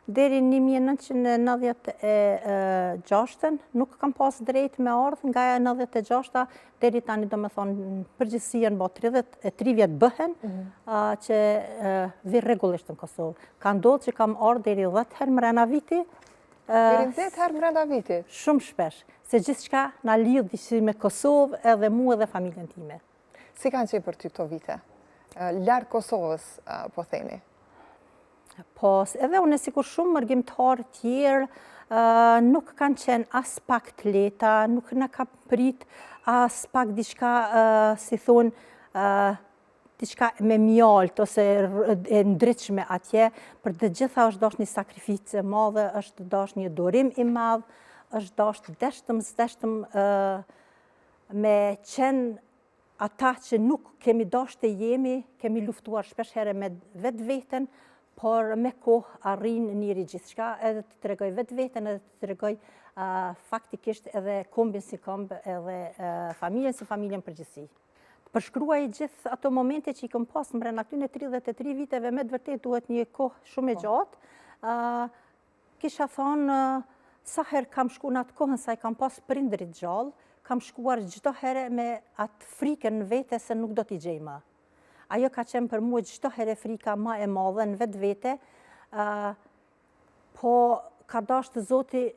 Deri 1996 nuk kam pas drejt me ardhë nga 96 deri tani do me thonë në përgjithësia në 33 vjetë bëhen që vi rregullisht në Kosovë. Ka ndodhë që kam ardhë deri 10 herë mrena viti. Deri 10 herë mrena viti? Shumë shpesh, se gjithçka na lidhi si me Kosovë edhe mu edhe familjen time. Si kanë qenë për ty këto vite? Larg Kosovës, po themi. Po, edhe unë sikur shumë mërgjimtarë tjerë, nuk kanë qenë as pak të leta, nuk në ka prit as pak diçka, si thonë, diçka me mjalt ose e ndritshme atje, për të gjitha është dash një sakrificë e madhe, është dash një durim i madh, është dash deshtëm me qenë ata që nuk kemi dash të jemi, kemi luftuar shpesh herë me vetë veten, por me kohë arrin njëri gjithçka, edhe të tregoj vetë veten, edhe të tregoj faktikisht edhe kombin si komb, edhe familjen si familjen përgjithësi. Përshkruaj gjithë ato momente që i kam pas mbrenda këtyne 33 viteve, me të vërtet duhet një kohë shumë e gjatë. Kisha thonë, sa herë kam shku në atë kohën sa i kam pas prindrit gjallë, kam shkuar çdo herë me atë frikën në vete se nuk do t'i gjej më. Ajo ka qenë për mua çdo herë frika ma e madhe në vetë vete, po ka dashur Zoti,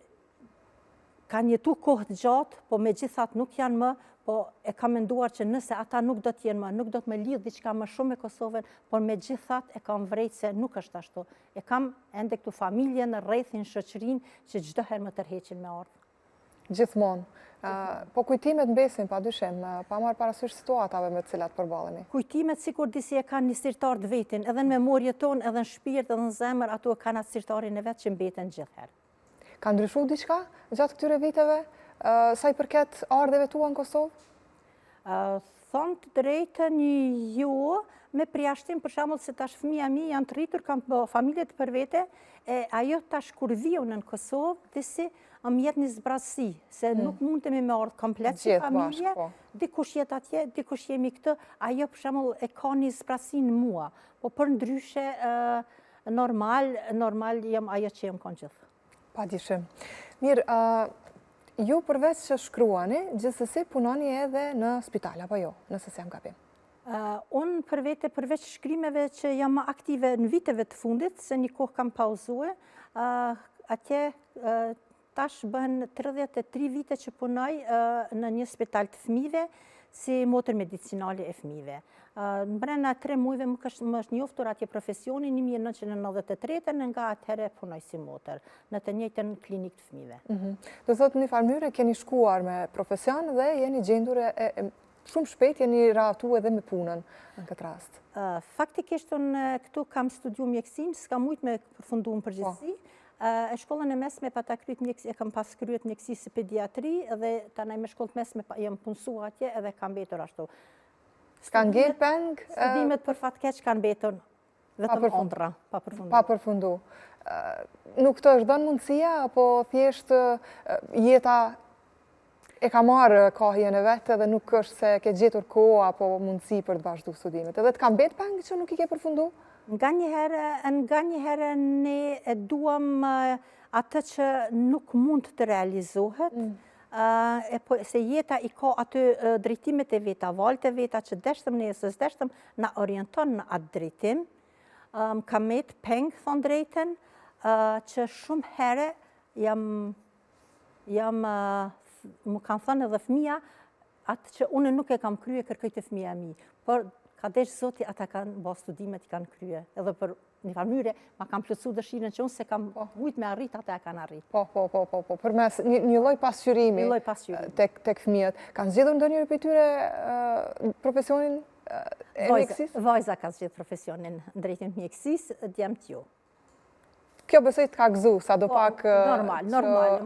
kanë jetu kohë të gjatë, po me gjithat nuk janë më, po e kam menduar që nëse ata nuk do t'jenë më, nuk do t'me lidh diçka më shumë me Kosovën, por me gjithat e kam vrejt se nuk është ashtu. E kam ende këtu familjen, rrethin, shoqërinë, që çdo herë më tërheqin me ardhë. Gjithmonë. Po kujtimet mbesin, pa dyshim, pa marrë parasysh situatave me të cilat përballemi. Kujtimet sikur disi e kanë një sirtar të vetin, edhe në memorje tonë, edhe në shpirt, edhe në zemër, ato e kanë atë sirtarin e vetë që mbeten gjithherë. Ka ndryshu diçka gjatë këtyre viteve, sa i përket ardhjeve tua në Kosovë? Thonë të drejtën jo, me përjashtim për shembull se tash fëmija mi janë të rritur, kam familje të përvete, e ajo tash kur viu në Kosovë, disi më jetë një zbrasi, se nuk mundemi me ardhë komplet si familje, dikush jetë atje, dikush jemi këtë, ajo për shembull e ka një zbrasi në mua, po për ndryshe normal jam ajo që jam kanë gjithë. Pa dyshim. Mirë, ju përveç që shkruani, gjithsesi punoni edhe në spital, apo jo, nëse s'jam gabim? Unë për vete, përveç shkrimeve që jam më aktive në viteve të fundit, se një kohë kam pauzue, atje tash bëhen 33 vite që punoj në një spital të fëmijëve si motër medicinale e fëmijëve. Brenda 3 muajve më është njoftur atje profesioni 1993, nga atëherë punoj si motër në të njëjtën klinikë të fëmijëve. Do thotë në farmyre keni shkuar me profesion dhe jeni gjendur shumë shpejt jeni ratu edhe me punën në këtë rast. Faktikisht unë këtu kam studiu mjekësinë, s'kam mujt me përfundu në përgjithësi. E shkollën e mesme pa ta kryet mjekësi, e kam pas kryet mjekësi si pediatri, dhe tanaj me shkollët mesme jam punësu atje edhe kam betur ashtu. S'ka ngel peng? Studimet për fatkeq kanë betur vetëm ondra, pa përfundu. Pa përfundu. Nuk të është dhënë mundësia, apo thjesht jeta e ka marrë kahjen e vetë dhe nuk është se ke gjetur kohë apo mundësi për të vazhdu studimet. Edhe të kam betë peng që nuk i ke përfundu? Nga njëherë ne e duam atë që nuk mund të realizohet, se jeta i ka aty drejtimet e veta, valët e veta që deshtëm nesës, deshtëm na orienton në atë drejtim. Kam met peng, thonë drejten, që shumë herë më kanë thënë edhe fëmija, atë që unë nuk e kam krye kërkoj të fëmija mi, por ka desh Zoti ata kanë bo studimet i kanë krye, edhe për një farmyre ma kam plëcu dëshirën që unë se kam mujt me arrit, ata e kanë arrit. Po, për mes një lloj pasqyrimi tek fëmijët. Kanë zgjedhur ndonjëri prej tyre profesionin e mjekësisë? Vajza ka zgjedhur profesionin drejtim të mjekësisë, djemt jo. Kjo besoj të ka gëzu, sa do pak... Normal.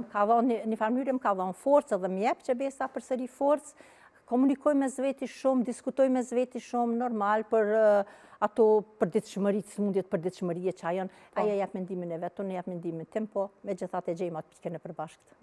Një farmyre më ka dhonë forcë edhe më jep që besa përsëri forcë, komunikoj me zveti shumë, diskutoj me zveti shumë, normal për ato për ditëshmëri, smundjet për ditëshmëri që ajo jep mendimin e vetë, unë jep mendimin tim, po me gjithat e gjejmë atë pikën e përbashkët.